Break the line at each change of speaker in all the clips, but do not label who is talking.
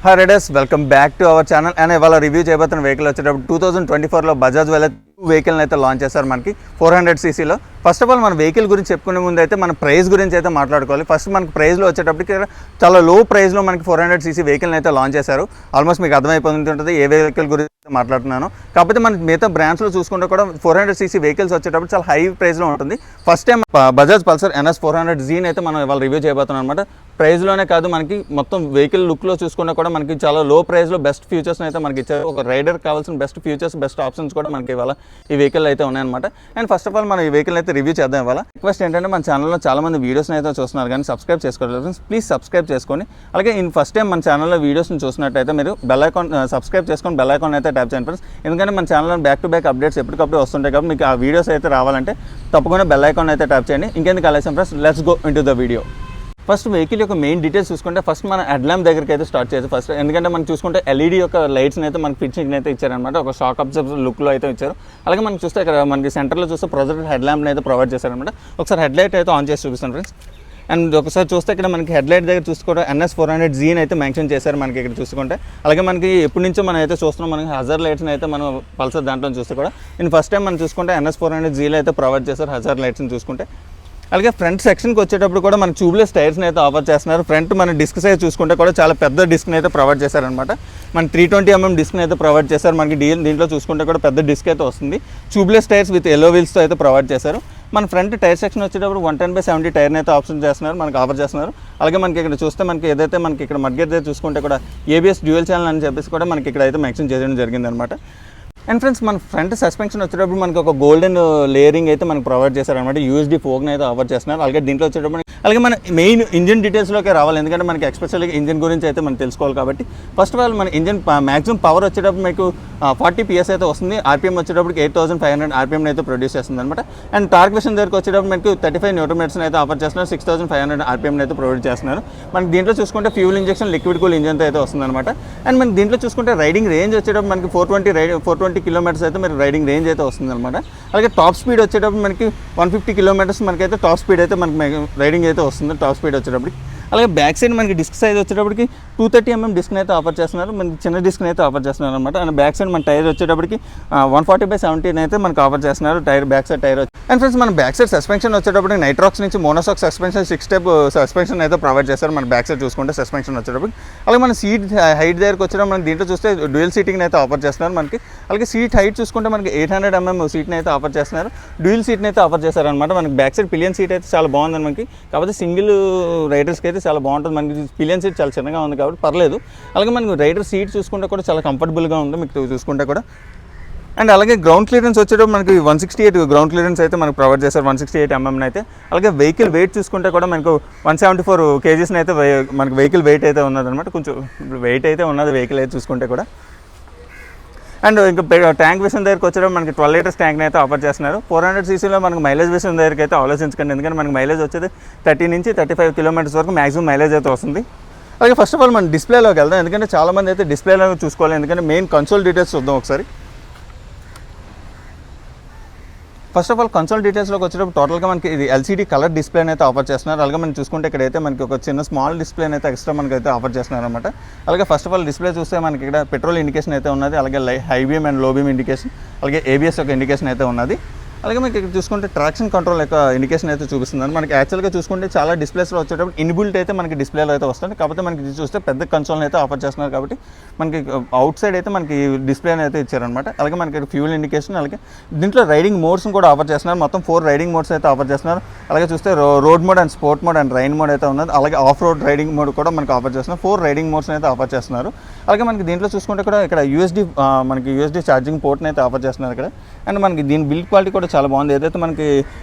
Hi riders, welcome back to our channel. And ఇవాళ review చేయబోతున్న vehicle వచ్చేటప్పుడు 2024లో బజాజ్ వాళ్ళ వెహికల్ని అయితే లాంచ్ చేశారు మనకి 400cc. ఫస్ట్ ఆఫ్ ఆల్ మన వెహికల్ గురించి చెప్పుకునే ముందు అయితే మన ప్రైస్ గురించి అయితే మాట్లాడుకోవాలి. ఫస్ట్ మనకి ప్రైస్లో వచ్చేటప్పటికి చాలా లో ప్రైస్లో మనకి 400cc వెహికల్ని అయితే లాంచ్ చేశారు. ఆల్మోస్ట్ మీకు అర్థమైపోతుంటుంది ఏ వెహికల్ గురించి మాట్లాడుతున్నాను. కాకపోతే మనకి మిగతా బ్రాండ్స్లో చూసుకుంటే కూడా 400cc వెహికల్స్ వచ్చేటప్పుడు చాలా హై ప్రైస్లో ఉంటుంది. First time Bajaj Pulsar NS 400Z అయితే మనం ఇవాళ రివ్యూ చేయబోతున్నాం అనమాట. ప్రైస్లోనే కాదు, మనకి మొత్తం వెహికల్ లుక్లో చూసుకున్నా కూడా మనకి చాలా లో ప్రైస్లో బెస్ట్ ఫీచర్స్ని అయితే మనకి ఇచ్చారు. ఒక రైడర్ కావాల్సిన బెస్ట్ ఫీచర్స్, బెస్ట్ ఆప్షన్స్ కూడా మనకి ఇవాళ ఈ వెహికల్ అయితే ఉన్నాయన్నమాట. అండ్ ఫస్ట్ ఆఫ్ ఆల్ మనం ఈ వెహికల్ అయితే రివ్యూ చేద్దాం. ఇవాళ రిక్వెస్ట్ ఏంటంటే మన ఛానల్లో చాలా మంది వీడియోస్ని అయితే చూస్తున్నారు కానీ సబ్స్క్రైబ్ చేసుకోలేదు. ప్లీజ్ సబ్స్క్రైబ్ చేసుకొని, అలాగే ఫస్ట్ టైం మన ఛానల్లో వీడియోస్ని చూసినట్టయితే మీరు బెల్ ఐకాన్ సబ్స్క్రైబ్ చేసుకొని బెల్ ఐకాన్ అయితే ట్యాప్ చేయండి ఫ్రెండ్స్. ఎందుకంటే మన ఛానల్లో బ్యాక్ టు బ్యాక్ అప్డేట్స్ ఎప్పటికప్పుడు వస్తుంటాయి కాబట్టి మీకు ఆ వీడియోస్ అయితే రావాలంటే తప్పకుండా బెల్ ఐకాన్ అయితే ట్యాప్ చేయండి. ఇంకెందుకు ఆలస్యం friends, let's go into the video. First vehicle యొక్క మెయిన్ డీటెయిల్స్ చూసుకుంటే ఫస్ట్ మన హెడ్ ల్యాంప్ దగ్గరికి అయితే స్టార్ట్ చేయాలి ఫస్ట్. ఎందుకంటే మనం చూసుకుంటే LED యొక్క లైట్స్ని అయితే మనకి ఫిట్టింగ్ అయితే ఇచ్చారనమాట. ఒక షాక్ అబ్జర్వర్ లుక్లో అయితే ఇచ్చారు. అలాగే మనకి చూస్తే ఇక్కడ మనకి సెంటర్లో చూస్తే ప్రొజెక్టర్ హెడ్ ల్యాంప్ని అయితే ప్రొవైడ్ చేశారనమాట. ఒకసారి హెడ్ లైట్ అయితే ఆన్ చేసి చూపిస్తాను ఫ్రెండ్స్. అండ్ ఒకసారి చూస్తే ఇక్కడ మనకి హెడ్ లైట్ దగ్గర చూసుకుంటే NS 400Z అయితే మెన్షన్ చేశారు మనకి ఇక్కడ చూసుకుంటే. అలాగే మనకి ఎప్పటి నుంచో మనం అయితే చూస్తున్నాం, మనకి హజార్ లైట్స్ని అయితే మనం పల్సర్ దాంట్లో చూస్తే కూడా ఫస్ట్ టైం మనం చూసుకుంటే NS 400Zలో అయితే ప్రొవైడ్ చేశారు హజార్ లైట్స్ని చూసుకుంటే. అలాగే ఫ్రంట్ సెక్షన్కి వచ్చేటప్పుడు కూడా మనకి ట్యూబ్లెస్ టైర్స్ని అయితే ఆఫర్ చేస్తున్నారు. ఫ్రంట్ మన డిస్క్ సైజ్ చూసుకుంటే కూడా చాలా పెద్ద డిస్క్ని అయితే ప్రొవైడ్ చేశారనమాట. మన 320mm డిస్క్ని అయితే ప్రొవైడ్ చేశారు. మనకి దీంట్లో చూసుకుంటే కూడా పెద్ద డిస్క్ అయితే వస్తుంది. ట్యూబ్లెస్ టైర్స్ విత్ ఎల్లో వీల్స్తో అయితే ప్రొవైడ్ చేశారు. మన ఫ్రంట్ టైర్ సెక్షన్ వచ్చేటప్పుడు 110/70 టైర్ని అయితే ఆప్షన్ చేస్తున్నారు, మనకి ఆఫర్ చేస్తున్నారు. అలాగే మనకి ఇక్కడ చూస్తే మనకి ఏదైతే మనకి ఇక్కడ మడ్గేట్ చూసుకుంటే కూడా ABS డ్యూయల్ ఛానల్ అని చెప్పేసి కూడా మనకి ఇక్కడ అయితే మెన్షన్ చేయడం జరిగిందనమాట. అండ్ ఫ్రెండ్స్ మన ఫ్రంట్ సస్పెన్షన్ వచ్చేటప్పుడు మనకి ఒక గోల్డెన్ లేయరింగ్ అయితే మనకు ప్రొవైడ్ చేశారనమాట. USD ఫోక్ని అయితే ఆఫర్ చేస్తున్నారు. అలాగే దీంట్లో వచ్చేటప్పుడు అలాగే మన మెయిన్ ఇంజిన్ డీటెయిల్స్లోకి రావాలి, ఎందుకంటే మనకి ఎస్పెషల్గా ఇంజిన్ గురించి అయితే మనం తెలుసుకోవాలి కాబట్టి. ఫస్ట్ ఆఫ్ ఆల్ మన ఇంజిన్ మ్యాక్సిమం పవర్ వచ్చేటప్పుడు మీకు 40 PS అయితే వస్తుంది. RPM వచ్చేటప్పుడు 8500 RPM అయితే ప్రొడ్యూస్ చేస్తుంది అనమాట. అండ్ టార్క్ విషన్ దగ్గరకు వచ్చేటప్పుడు మనకి 35 Nm అయితే ఆఫర్ చేస్తున్నారు. 6500 RPM అయితే ప్రొవైడ్ చేస్తున్నారు. మనకి దీంట్లో చూసుకుంటే ఫ్యూల్ ఇంజెక్షన్ లిక్విడ్ కూల్ ఇంజన్తో అయితే వస్తుంది అనమాట. అండ్ మనకి దీంట్లో చూసుకుంటే రైడింగ్ రేంజ్ వచ్చేటప్పుడు మనకి 420 km అయితే మరి రైడింగ్ రేంజ్ అయితే వస్తుంది అనమాట. అలాగే టాప్ స్పీడ్ వచ్చేటప్పుడు మనకి 150 km మనకైతే టాప్ స్పీడ్ అయితే మనకి రైడింగ్ అయితే వస్తుంది టాప్ స్పీడ్ వచ్చేటప్పటికి. అలాగే బ్యాక్ సైడ్ మనకి డిస్క్ సైజ్ వచ్చేటప్పటికి 230mm డిస్క్ని అయితే ఆఫర్ చేస్తున్నారు. మనకి చిన్న డిస్క్ని అయితే ఆఫర్ చేస్తున్నారు అనమాట. అండ్ బ్యాక్ సైడ్ మన టైర్ వచ్చేటప్పటికి 140/70 అయితే మనకు ఆఫర్ చేస్తున్నారు tyre, back side tyre. And friends మన బ్యాక్ సైడ్ సస్పెన్షన్ వచ్చేటప్పటికి నైట్రాక్స్ నుంచి మోనోసాక్ సస్పెన్షన్ 6 స్టెప్ సస్పెన్షన్ అయితే ప్రొవైడ్ చేస్తారు మన బ్యాక్ సైడ్ చూసుకుంటే సస్పెన్షన్ వచ్చేటప్పటికి. అలాగే మన సీట్ హైట్ దగ్గరకు వచ్చేటప్పుడు మనకి దీంట్లో చూస్తే డ్యూయల్ సీటింగ్ని అయితే ఆఫర్ చేస్తున్నారు మనకి. అలాగే సీట్ హైట్ చూసుకుంటే మనకి 800mm సీట్ని అయితే ఆఫర్ చేస్తున్నారు. డ్యూయల్ సీట్ని అయితే ఆఫర్ చేస్తారనమాట. మనకి బ్యాక్ సైడ్ పిలియన్ సీట్ అయితే చాలా బాగుంది మనకి. కాకపోతే సింగిల్ రైడర్స్కి అయితే చాలా బాగుంటుంది. మనకి పిలియన్ సీట్ చాలా చిన్నగా ఉంది కాబట్టి పర్లేదు. అలాగే మనకి రైడర్ సీట్ చూసుకుంటే కూడా చాలా కంఫర్టబుల్గా ఉంది మీకు చూసుకుంటే కూడా. అండ్ అలాగే గ్రౌండ్ క్లియరెన్స్ వచ్చేటప్పుడు మనకి 168 గ్రౌండ్ క్లియరెన్స్ అయితే మనకు ప్రొవైడ్ చేస్తారు, 168mm అయితే. అలాగే వెహికల్ వెయిట్ చూసుకుంటే కూడా మనకు 174 kgs అయితే మనకి వెహికల్ వెయిట్ అయితే ఉన్నదన్నమాట. కొంచెం వెయిట్ అయితే ఉన్నది వెహికల్ అయితే చూసుకుంటే కూడా. అండ్ ఇంకా ట్యాంక్ విషయం దగ్గరికి వచ్చేటప్పుడు మనకి 12 లీటర్స్ ట్యాంక్ని అయితే ఆఫర్ చేస్తున్నారు. 400cc మనకి మైలేజ్ విషయం దగ్గరికి అయితే ఆలోచించకండి, ఎందుకంటే మనకి మైలేజ్ వచ్చేది 30 నుంచి 35 km వరకు మ్యాక్సిమం మైలేజ్ అయితే వస్తుంది. అలాగే ఫస్ట్ ఆఫ్ ఆల్ మనం డిస్ప్లేలోకి వెళ్దాం, ఎందుకంటే చాలామంది అయితే డిస్ప్లేలో చూసుకోవాలి, ఎందుకంటే మెయిన్ కన్సోల్ డీటెయిల్స్ చూద్దాం ఒకసారి. ఫస్ట్ ఆఫ్ ఆల్ కన్సోల్ డీటెయిల్స్లోకి వచ్చేటప్పుడు టోటల్గా మనకి ఇది LCD కలర్ డిస్ప్లేని అయితే ఆఫర్ చేస్తున్నారు. అలాగే మనం చూసుకుంటే ఇక్కడైతే మనకి ఒక చిన్న స్మాల్ డిస్ప్లేని అయితే ఎక్స్ట్రా మనకి అయితే ఆఫర్ చేస్తున్నారు అనమాట. అలాగే ఫస్ట్ ఆఫ్ ఆల్ డిస్ప్లే చూస్తే మనకి ఇక్కడ పెట్రోల్ ఇండికేషన్ అయితే ఉన్నది. అలాగే హై బీమ్ అండ్ లో బీమ్ ఇండికేషన్, అలాగే ABS యొక్క ఇండికేషన్ అయితే ఉన్నది. అలాగే మనకి ఇక్కడ చూసుకుంటే ట్రాక్షన్ కంట్రోల్ యొక్క ఇండికేషన్ అయితే చూపిస్తుంది. మనకి యాక్చువల్గా చూసుకుంటే చాలా డిస్ప్లేస్లో వచ్చేటప్పుడు ఇన్బిల్ట్ అయితే మనకి డిస్ప్లేలో అయితే వస్తుంది. కాకపోతే మనకి ఇది చూస్తే పెద్ద కన్సోల్ని అయితే ఆఫర్ చేస్తున్నారు కాబట్టి మనకి అవుట్ సైడ్ అయితే మనకి డిస్ప్లేని అయితే ఇచ్చారనమాట. అలాగే మనకి ఫ్యూల్ ఇండికేషన్, అలాగే దీంట్లో రైడింగ్ మోడ్స్ని కూడా ఆఫర్ చేస్తున్నారు. మొత్తం 4 రైడింగ్ మోడ్స్ అయితే ఆఫర్ చేస్తున్నారు. అలాగే చూస్తే road mode and sport mode and rain mode అయితే ఉన్నది. అలాగే ఆఫ్ రోడ్ రైడింగ్ మోడ్ కూడా మనకి ఆఫర్ చేస్తున్నారు. 4 రైడింగ్ మోడ్స్ని అయితే ఆఫర్ చేస్తున్నారు. అలాగే మనకి దీంట్లో చూసుకుంటే కూడా ఇక్కడ మనకి USB ఛార్జింగ్ పోర్ట్ని అయితే ఆఫర్ చేస్తున్నారు ఇక్కడ. అండ్ మనకి దీని బిల్డ్ క్వాలిటీ కూడా చాలా బాగుంది. ఏదైతే మనకి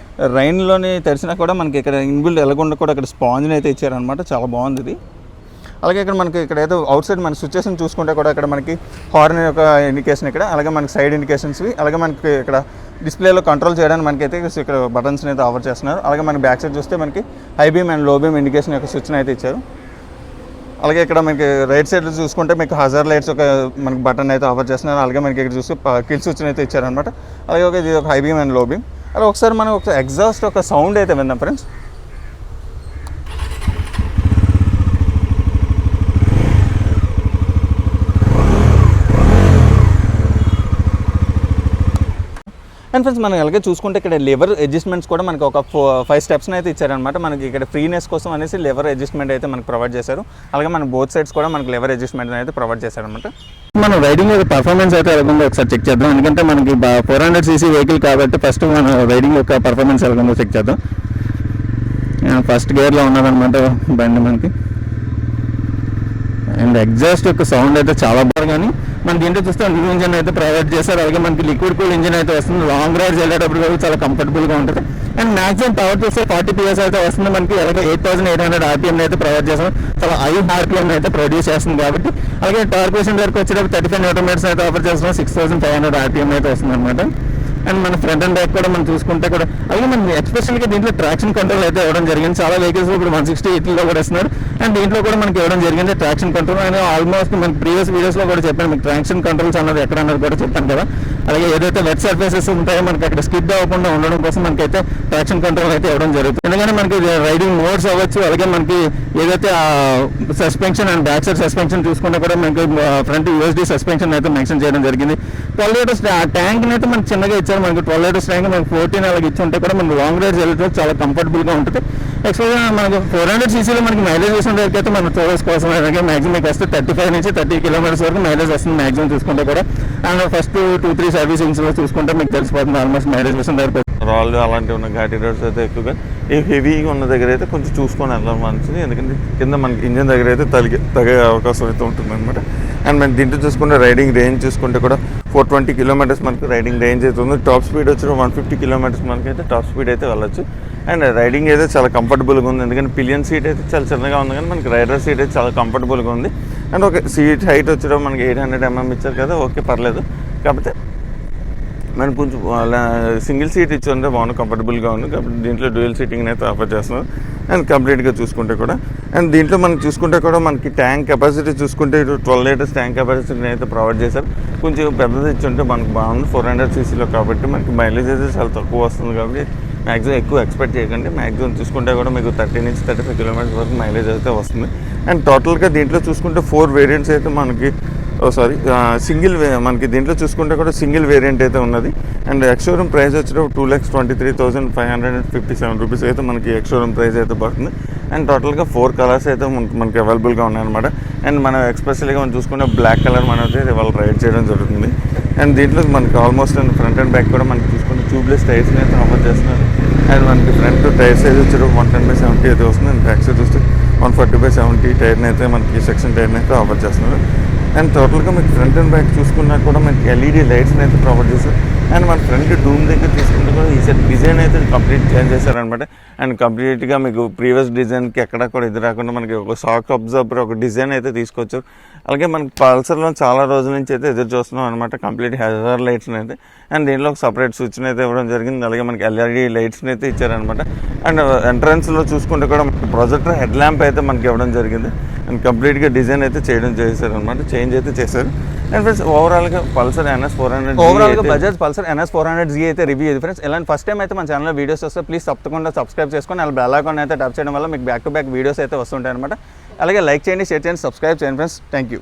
రైన్లోని తెరిచినా కూడా మనకి ఇక్కడ ఇన్బిల్డ్ ఎలగొండ కూడా ఇక్కడ స్పాంజ్ని అయితే ఇచ్చారనమాట, చాలా బాగుంది ఇది. అలాగే ఇక్కడ మనకి ఇక్కడ ఏదో అవుట్ సైడ్ మన స్విచ్చెస్ని చూసుకుంటే కూడా ఇక్కడ మనకి హార్న్ యొక్క ఇండికేషన్ ఇక్కడ, అలాగే మనకి సైడ్ ఇండికేషన్స్వి, అలాగే మనకి ఇక్కడ డిస్ప్లేలో కంట్రోల్ చేయడానికి మనకి అయితే ఇక్కడ బటన్స్ని అయితే ఆఫర్ చేస్తున్నారు. అలాగే మనకి బ్యాక్ సైడ్ చూస్తే మనకి హై బీమ్ అండ్ లో బీమ్ ఇండికేషన్ యొక్క స్విచ్ని అయితే ఇచ్చారు. అలాగే ఇక్కడ మనకి రైట్ సైడ్ చూసుకుంటే మీకు హజార్ లైట్స్ ఒక మనకి బటన్ అయితే ఆఫర్ చేస్తున్నారు. అలాగే మనకి ఇక్కడ చూస్తే కిల్ స్విచ్ని అయితే ఇచ్చారనమాట. అలాగే ఇది ఒక హై బీమ్ అండ్ లో బీమ్. అలా ఒకసారి మనం ఒక ఎగ్జాస్ట్ ఒక సౌండ్ అయితే విందాం ఫ్రెండ్స్. అండ్ ఫ్రెండ్స్ మనం అలాగే చూసుకుంటే ఇక్కడ లెవర్ అడ్జస్ట్మెంట్స్ కూడా మనకి ఒక 5 స్టెప్స్ని అయితే ఇచ్చారనమాట. మనకి ఇక్కడ ఫ్రీనెస్ కోసం అనేసి లెవర్ అడ్జస్ట్మెంట్ అయితే మనకి ప్రొవైడ్ చేశారు. అలాగే మన బోత్ సైడ్స్ కూడా మనకి లెవర్ అడ్జస్ట్మెంట్ అయితే ప్రొవైడ్ చేశారనమాట. మనం రైడింగ్ యొక్క పర్ఫార్మెన్స్ అయితే ఎలా ఉందో ఒకసారి చెక్ చేద్దాం. ఎందుకంటే మనకి 400cc వెహికల్ కాబట్టి ఫస్ట్ మన రైడింగ్ యొక్క పర్ఫార్మెన్స్ ఎలా ఉందో చెక్ చేద్దాం. ఫస్ట్ గేర్లో ఉన్నదనమాట బండి మనకి. అండ్ ఎగ్జాస్ట్ యొక్క సౌండ్ అయితే చాలా బాగా, కానీ మన దీంట్లో చూస్తే న్యూ ఇంజన్ అయితే ప్రొవైడ్ చేశారు. అలాగే మనకి లిక్విడ్ కూల్ ఇంజన్ అయితే వస్తుంది. లాంగ్ రైడ్స్ వెళ్ళేటప్పుడు కూడా చాలా కంఫర్టబుల్గా ఉంటుంది. అండ్ మ్యాక్సిమం పవర్ చూస్తే 40 PS అయితే వస్తుంది మనకి. అలాగే 8800 RPM అయితే ప్రొవైడ్ చేస్తాం. చాలా హై RPM అయితే ప్రొడ్యూస్ చేస్తుంది కాబట్టి. అలాగే టార్క్ విషయం వరకు వచ్చేటప్పుడు 35 Nm అయితే ఆఫర్ చేస్తున్నాం. 6500 RPM అయితే వస్తుంది అనమాట. అండ్ మన ఫ్రంట్ అండ్ బ్యాక్ కూడా మనం చూసుకుంటే కూడా, అలాగే మనం ఎస్పెషల్గా దీంట్లో ట్రాక్షన్ కంట్రోల్ అయితే ఇవ్వడం జరిగింది. చాలా వెహికల్స్ ఇప్పుడు 168లో కూడా ఇస్తున్నారు. అండ్ దీంట్లో కూడా మనకి ఇవ్వడం జరిగింది ట్రాక్షన్ కంట్రోల్. అండ్ ఆల్మోస్ట్ మనకి ప్రీవియస్ వీడియోస్లో కూడా చెప్పాను మీకు ట్రాక్షన్ కంట్రోల్స్ అన్నది ఎక్కడ అన్నది కూడా చెప్పాను కదా. అలాగే ఏదైతే వెట్ సర్ఫేసెస్ ఉంటాయో మనకి అక్కడ స్కిడ్ అవ్వకుండా ఉండడం కోసం మనకైతే ట్రాక్షన్ కంట్రోల్ అయితే ఇవ్వడం జరుగుతుంది. ఎందుకంటే మనకి రైడింగ్ మోడ్స్ అవ్వచ్చు, అలాగే మనకి ఏదైతే suspension and back side suspension చూసుకుంటే కూడా మనకి ఫ్రంట్ USD సస్పెన్షన్ అయితే మెన్షన్ చేయడం జరిగింది. 12 లీటర్స్ ట్యాంక్ అయితే మనకి చిన్నగా ఇచ్చారు. మనకి 12 లీటర్స్ ట్యాంక్ మనకి 14 అలాగే ఇచ్చి ఉంటే కూడా మనకి లాంగ్ రైడ్స్ వెళ్తే చాలా కంఫర్టబుల్గా ఉంటుంది. ఎక్స్ట్రా మనకి 400cc మనకి మైలేజ్ చూసుకుంటే అయితే మన టూర్స్ కోసం అలాగే మ్యాక్సిమం మీకు వస్తే 35 నుంచి 30 kilometers వరకు మైలేజ్ వస్తుంది మ్యాక్సిమం చూసుకుంటే కూడా. అండ్ ఫస్ట్ 2-3 సర్వీసింగ్స్లో చూసుకుంటే మీకు తెలిసిపోతుంది ఆల్మోస్ట్ మైలేజ్ విషయం దగ్గర. రాళ్ళు అలాంటివి ఉన్న ఘాటీ రోడ్స్ అయితే ఎక్కువగా హెవీగా ఉన్న దగ్గర అయితే కొంచెం చూసుకొని వెళ్ళడం మంచిది. ఎందుకంటే కింద మనకి ఇంజన్ దగ్గర అయితే తగే అవకాశం అయితే ఉంటుంది అనమాట. అండ్ మనం దీంట్లో చూసుకుంటే రైడింగ్ రేంజ్ చూసుకుంటే కూడా 420 kilometers మనకి రైడింగ్ రేంజ్ అయితే ఉంది. టాప్ స్పీడ్ వచ్చి 150 kilometers మనకైతే టాప్ స్పీడ్ అయితే వెళ్ళచ్చు. అండ్ రైడింగ్ అయితే చాలా కంఫర్టబుల్గా ఉంది. ఎందుకంటే పిలియన్ సీట్ అయితే చాలా చిన్నగా ఉంది, కానీ మనకి రైడర్ సీట్ అయితే చాలా కంఫర్టబుల్గా ఉంది. అండ్ ఒక సీట్ హైట్ వచ్చడం మనకి 800 mm ఇచ్చారు కదా, ఓకే పర్లేదు. కాకపోతే మనకు కొంచెం సింగిల్ సీట్ ఇచ్చి ఉంటే బాగుంది, కంఫర్టబుల్గా ఉంది. కాబట్టి దీంట్లో డ్యూయల్ సీటింగ్ అయితే ఆఫర్ చేస్తున్నారు. అండ్ కంప్లీట్గా చూసుకుంటే కూడా, అండ్ దీంట్లో మనం చూసుకుంటే కూడా మనకి ట్యాంక్ కెపాసిటీ చూసుకుంటే 12 లీటర్స్ ట్యాంక్ కెపాసిటీని అయితే ప్రొవైడ్ చేశారు. కొంచెం పెద్దది ఇచ్చి ఉంటే మనకు బాగుంది 400cc కాబట్టి. మనకి మైలేజ్ అయితే చాలా తక్కువ వస్తుంది కాబట్టి మ్యాక్సిమం ఎక్కువ ఎక్స్పెక్ట్ చేయకండి. మ్యాక్సిమం చూసుకుంటే కూడా మీకు 30 నుంచి 35 kilometers వరకు మైలేజ్ అయితే వస్తుంది. అండ్ టోటల్గా దీంట్లో చూసుకుంటే 4 వేరియంట్స్ అయితే మనకి సింగిల్ మనకి దీంట్లో చూసుకుంటే కూడా సింగిల్ వేరియంట్ అయితే ఉన్నది. అండ్ ఎక్స్షోరూమ్ ప్రైస్ వచ్చేటప్పుడు 2,23,557 రూపీస్ అయితే మనకి ఎక్స్షోరూమ్ ప్రైస్ అయితే పడుతుంది. అండ్ టోటల్గా 4 కలర్స్ అయితే మనకి అవైలబుల్గా ఉన్నాయన్నమాట. అండ్ మనం ఎక్స్పెషల్గా మనం చూసుకుంటే బ్లాక్ కలర్ మనం అయితే ఇవాళ రైడ్ చేయడం జరుగుతుంది. అండ్ దీంట్లో మనకి ఆల్మోస్ట్ ఫ్రంట్ అండ్ బ్యాక్ కూడా మనకి చూసుకుంటే ట్యూబ్లెస్ టైర్స్ని అయితే ఆఫర్ చేస్తున్నారు. అండ్ మనకి ఫ్రంట్ టైర్ సైజ్ వచ్చేటప్పుడు 110/70 అయితే వస్తుంది. అండ్ బ్యాక్ సైడ్ చూస్తే 140/70 టైర్ని అయితే మనకి సెక్షన్ టైర్ని అయితే ఆఫర్ చేస్తున్నారు. అండ్ టోటల్గా మీకు ఫ్రంట్ అండ్ బ్యాక్ చూసుకున్నా కూడా మనకి LED లైట్స్ని అయితే ప్రొవైడ్ చేస్తారు. అండ్ మన ఫ్రంట్ డూమ్ దగ్గర చూసుకుంటే కూడా ఈసారి డిజైన్ అయితే కంప్లీట్ చేంజ్ చేశారనమాట. అండ్ కంప్లీట్గా మీకు ప్రీవియస్ డిజైన్కి ఎక్కడ కూడా ఇది రాకుండా మనకి ఒక షాక్ అబ్జర్వర్ ఒక డిజైన్ అయితే తీసుకొచ్చారు. అలాగే మనకి పల్సర్లో చాలా రోజుల నుంచి అయితే ఎదురు చూస్తున్నాం అనమాట కంప్లీట్ హెజర్ లైట్స్ని అయితే. అండ్ దీంట్లో ఒక సపరేట్ స్విచ్ని అయితే ఇవ్వడం జరిగింది. అలాగే మనకి LED లైట్స్ని అయితే ఇచ్చారనమాట. అండ్ ఎంట్రన్స్లో చూసుకుంటే కూడా మనకి ప్రొజెక్టర్ హెడ్ ల్యాంప్ అయితే మనకి ఇవ్వడం జరిగింది. అండ్ కంప్లీట్గా డిజైన్ అయితే చేశారనమాట, చేంజ్ అయితే చేశారు. అండ్ ఫ్రెండ్స్ ఓవరాల్గా పల్సర్ NS 400 ఓవరాల్గా బజాజ్ పల్సర్ NS 400Z అయితే రివ్యూ ఇది ఫ్రెండ్స్. ఇలాంటి ఫస్ట్ టైం అయితే మన ఛానల్లో వీడియోస్ వస్తే ప్లీజ్ తప్పకుండా సబ్స్క్రైబ్ చేసుకొని అలా బెల్ ఐకాన్ అయితే టచ్ చేయడం వల్ల మీకు బ్యాక్ టు బ్యాక్ వీడియోస్ అయితే వస్తుంటాయి అనమాట. అలాగే లైక్ చేయండి, షేర్ చేయండి, సబ్స్క్రైబ్ చేయండి ఫ్రెండ్స్. Thank you.